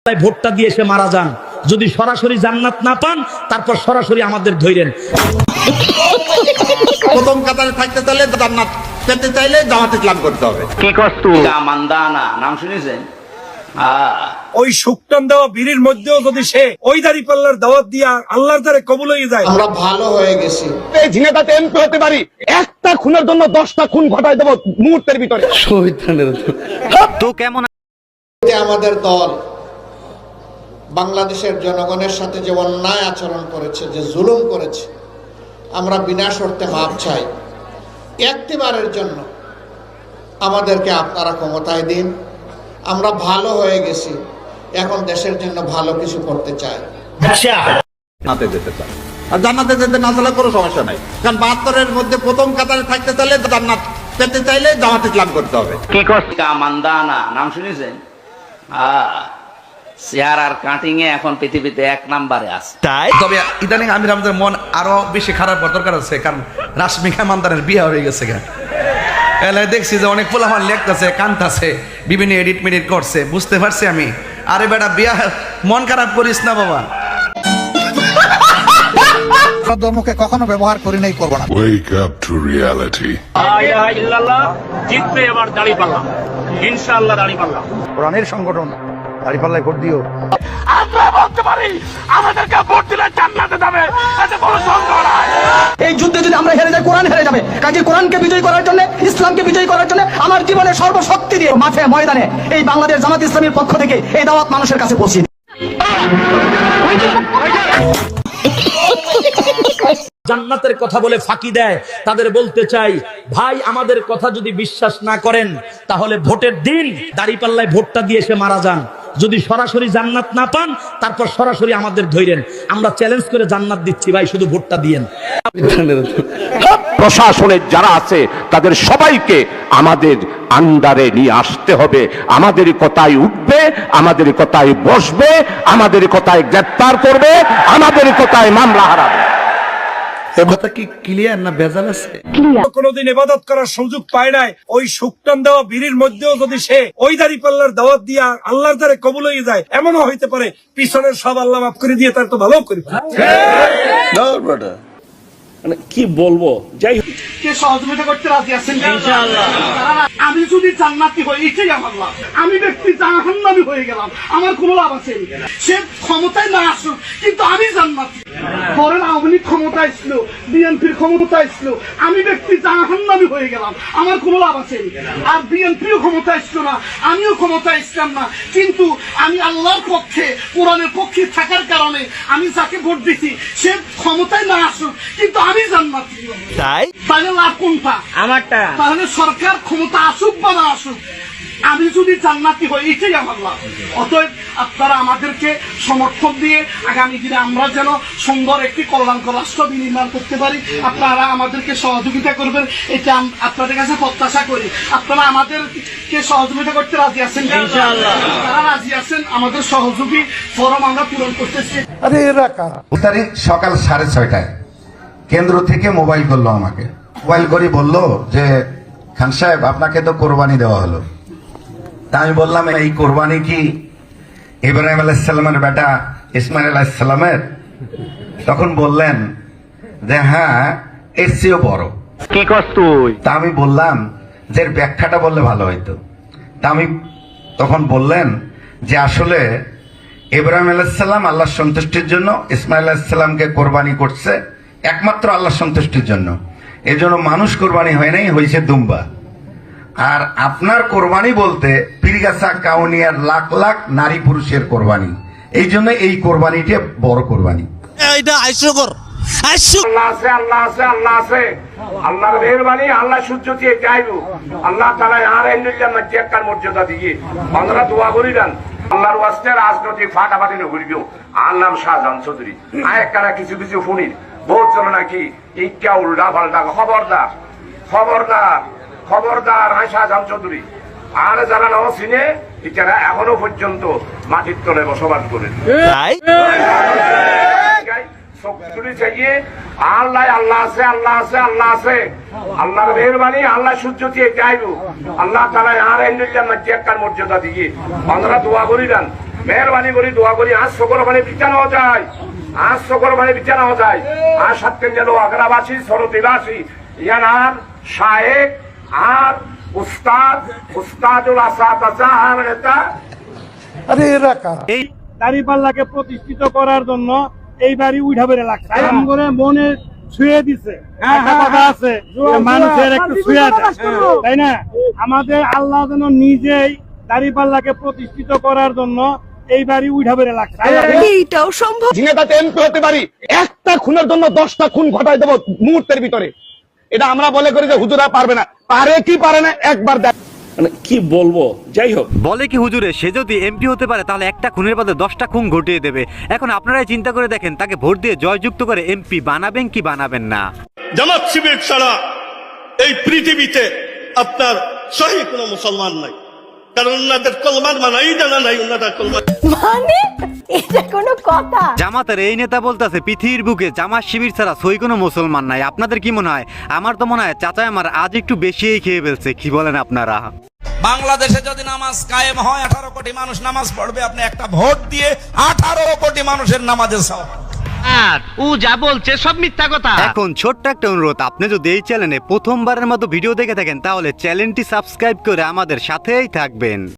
ভোটটা দিয়ে এসে মারা যান, যদি সরাসরি জান্নাত না পান তারপর সরাসরি আমাদের ধইরেন। প্রথম কাতারে থাকতে চাইলে জান্নাত পেতে চাইলে জামাত ইসলাম করতে হবে। কি কষ্ট মান্দানা নাম শুনেছেন? ওই শুকটান দেওয়া বীরের মধ্যেও যদি সে ওই দাঁড়িপাল্লার দাওয়াত দিয়া আল্লাহর দ্বারে কবুল হয়ে যায়, আমরা ভালো হয়ে গেছি। এই ঝিনাইদহতে এমপি হতে পারি, একটা খুনের জন্য 10টা খুন ঘটাই দেব মুহূর্তের ভিতরে। তো কেমন আমাদের দল বাংলাদেশের জনগণের সাথে যে অন্যায় আচরণ করেছে, যে জুলুম করেছে, আমরা বিনা শর্তে মাপ চাই। একটিবারের জন্য আমাদেরকে আপনারা ক্ষমতায় দিন। আমরা ভালো হয়ে গেছি, এখন দেশের জন্য ভালো কিছু করতে চাই। জান্নাতে যেতে চাই, আর জান্নাতে যেতে না চাইলে কোনো সমস্যা নাই, কারণ 72-এর মধ্যে প্রথম কাতারে থাকতে চাইলে জান্নাত পেতে চাইলে জামাত ইসলাম করতে হবে। কি কষ্ট মান্দানা নাম শুনেছেন? চেহারার কাটিং এ এখন পৃথিবীতে 1 নম্বরে আছে। তবে ইদানিং আমাদের মন আরো বেশি খারাপ হওয়ার দরকার আছে, কারণ রাশমিকা মান্দানের বিয়ে হয়ে গেছে। এলাকায় দেখছি যে অনেক পোলাপান লেখতেছে, কানতাছে, বিভিন্ন এডিট মেডিট করছে, বুঝতে পারছি আমি। আরে বেটা বিয়া মন খারাপ করিস না বাবা। ধর্মকে কখনো ব্যবহার করি নাই, করবো না। Wake up to reality. জিতবে এবার দাঁড়িপাল্লা, ইনশাআল্লাহ দাঁড়িপাল্লা। কোরআনের সংগঠন দাঁড়িপাল্লায় ভোট দিও। আমরা বলতে পারি আমাদেরকে ভোট দিলে জান্নাতে যাবে, এতে কোনো সন্দেহ নাই। এই যুদ্ধে যদি আমরা হেরে যাই, কোরআন হেরে যাবে। কাজে কোরআনকে বিজয় করার জন্য, ইসলামকে বিজয় করার জন্য আমার জীবনের সর্বশক্তি দিয়ে মাঠে ময়দানে এই বাংলাদেশ জামাত ইসলামীর পক্ষ থেকে এই দাওয়াত মানুষের কাছে পৌঁছে দিই। জান্নাতের কথা বলে ফাঁকি দেয়, তাদের বলতে চাই, ভাই আমাদের কথা যদি বিশ্বাস না করেন তাহলে ভোটের দিন দাঁড়িপাল্লায় ভোটটা দিয়ে এসে মারা যান, যদি সরাসরি জান্নাত না পান তারপর সরাসরি আমাদের ধইরেন। আমরা চ্যালেঞ্জ করে জান্নাত দিচ্ছি, ভাই শুধু ভোটটা দিয়েন। প্রশাসনের যারা আছে তাদের সবাইকে আমাদের আন্ডারে নিয়ে আসতে হবে। আমাদের কথায় উঠবে, আমাদের কথায় বসবে, আমাদের কথায় গ্রেফতার করবে, আমাদের কথায় মামলা হারাবে। কথা কি ক্লিয়ার না ভেজাল আছে? কোনদিন ইবাদত করার সুযোগ পায় নাই, ওই শুকটান দেওয়া বীরের মধ্যেও যদি সে ওই দাঁড়িপাল্লার দাওয়াত দিয়া আল্লাহর দ্বারে কবুল হয়ে যায়, এমনও হইতে পারে পিছনের সব আল্লাহ মাফ করে দিয়ে তার তো ভালো করি। মানে কি বলবো, যাই হোক কে সহযোগিতা করতে রাজি আছেন? ইনশাআল্লাহ। আমি যদি জান্নাতি হই, এটাই আমার লাভ। আমি ব্যক্তি জাহান্নামী হয়ে গেলাম, আমার কোনো লাভ আছে? সে ক্ষমতায় না আসুক, কিন্তু আমি জান্নাতি। ধরেন আওয়ামী লীগ ক্ষমতায় ছিল, বিএনপির ক্ষমতায় ছিল, আমি ব্যক্তি জাহান্নামী হয়ে গেলাম, আমার কোনো লাভ আছে? আর বিএনপিও ক্ষমতায় ছিল না, আমিও ক্ষমতায় ছিলাম না, কিন্তু আমি আল্লাহর পক্ষে, কোরআনের পক্ষে থাকার কারণে আমি যাকে ভোট দিছি সে ক্ষমতায় না আসুক, কিন্তু আমি জান্নাতি। তাহলে লাভ কোনটা? আমারটা। তাহলে সরকার ক্ষমতা আসুক বা না আসুক, আমি যদি জান্নাতি হই, এটাই আমার লাভ। অতএব আপনারা আমাদেরকে সমর্থন দিয়ে আগামী দিনে আমরা যেন সুন্দর একটি কল্যাণকর রাষ্ট্র বিনির্মাণ করতে পারি, আপনারা আমাদেরকে সহযোগিতা করবেন, এটা আপনাদের কাছে প্রত্যাশা করি। আপনারা আমাদেরকে সহযোগিতা করতে রাজি আছেন? ইনশাআল্লাহ। যারা রাজি আছেন আমাদের সহযোগী ফরম আমরা পূরণ করতেছি। তারিখ সকাল 6:30টায় কেন্দ্র থেকে মোবাইল করলো আমাকে। মোবাইল করে বলল যে খান সাহেব আপনাকে তো কোরবানি দেওয়া হলো। তা আমি বললাম এই কোরবানি কি ইব্রাহিম আলাইহিস সালামের বেটা ইসমাইল আলাইহিস সালামের? তখন বললেন যে হ্যাঁ, এর চেয়েও বড়। কি কষ্ট? তা আমি বললাম যে এর ব্যাখ্যাটা বললে ভালো হইতো। তা আমি তখন বললেন যে আসলে ইব্রাহিম আলাইহিস সালাম আল্লাহর সন্তুষ্টির জন্য ইসমাইল আলাইহিস সালামকে কোরবানি করছে একমাত্র আল্লাহর সন্তুষ্টির জন্য। এজন্য মানুষ কোরবানি হয় নাই, হয়েছে দুম্বা। আর আপনার কোরবানি বলতে পীরগাছা কাউনিয়ার লাখ লাখ নারী পুরুষের কোরবানি, এই জন্য এই কোরবানিটা বড় কোরবানি। এটা আইসকর আল্লাহ আছে, আল্লাহ আছে, আল্লাহ আছে, আল্লাহর মেহেরবানি, আল্লাহ সূর্য দিয়ে চাইবো, আল্লাহ তাআলা আর এন্ডুল্লাহ মজ্জাকার মর্যাদা দিয়ে আমরা দোয়া করি দেন। আল্লাহর ওয়াস্তে রাজনৈতিক ফাটাফাটি নগরিও। আর নাম শাহজাহান চৌধুরী। আয় কারা কিছু কিছু শুনি বহুত চলে নাকি ইটা উল্টা পাল্টা। খবরদার, খবরদার, খবরদার। আমি শাহজাহান চৌধুরী। আর যারা নাও চিনে এটারা এখনো পর্যন্ত মাটির তলে বসবাস করে। আল্লাহ আল্লাহ আছে, আল্লাহ আছে, আল্লাহ আছে, আল্লাহর মেহেরবানি, আল্লাহ সূর্য দিয়ে চাইবো, আল্লাহ তাআলা আর এন্ডুল্লাহ মজ্জাকার মর্যাদা দিয়ে আমরা দোয়া করি দেন। মেহরবানি করি দোয়া করি আজ সকল মানে বিচার হওয়া যায়, আজ সকল মানে বিচার হওয়া যায়। আর সাতকেন গেল আগ্রাবাসী সরতিবাসী ইয়ানার শায়েক আর উস্তাদ উস্তাদুল আসাতাজা আর নেতা এই দাঁড়িপাল্লাকে প্রতিষ্ঠিত করার জন্য এই বাড়ি উঠা বেড়ে লাগছে আরাম করে মনে ছুঁয়ে দিছে। একটা কথা আছে মানুষের একটু ছুঁয়ে দেয়, তাই না? আমাদের আল্লাহ যেন নিজেই দাঁড়িপাল্লাকে প্রতিষ্ঠিত করার জন্য এই বাড়ি উঠা বেড়ে লাগছে। এইটাও সম্ভব। ঝিনাইদহতে এমপি হতে পারি, একটা খুনের জন্য 10টা খুন ঘটাই দেবো মুহূর্তের ভিতরে। এটা আমরা বলে করি যে হুজুরা পারবে না, পারে কি পারে না একবার দেখ। মানে কি বলবো, যাই হোক। বলে কি হুজুরে, সে যদি এমপি হতে পারে তাহলে একটা খুনের বদলে 10টা খুন ঘটিয়ে দেবে। এখন আপনারাই চিন্তা করে দেখেন, তাকে ভোট দিয়ে জয়যুক্ত করে এমপি বানাবেন কি বানাবেন না? জামাত শিবির ছাড়া এই পৃথিবীতে আপনার সহি কোনো মুসলমান নাই, কারণ ওনাদের কলমার মানাই জানা নাই। ওনাদের কলমার মানে এটা কোনো কথা? জামাতের এই নেতা বলতেছে পৃথিবীর বুকে জামাত শিবির ছাড়া সই কোনো মুসলমান নাই। আপনাদের কি মনে হয়? আমার তো মনে হয় চাচা আমার আজ একটু বেশিই খেয়ে ফেলছে। কি বলেন আপনারা? বাংলাদেশে যদি নামাজ কায়েম হয় 18 কোটি মানুষ নামাজ পড়বে, আপনি একটা ভোট দিয়ে 18 কোটি মানুষের নামাজের সওয়াব। ও যা বলছে সব মিথ্যা কথা। এখন ছোট্ট একটা অনুরোধ, আপনি যদি এই চ্যানেলে প্রথমবারের মতো ভিডিও দেখে থাকেন তাহলে চ্যানেলটি সাবস্ক্রাইব করে আমাদের সাথেই থাকবেন।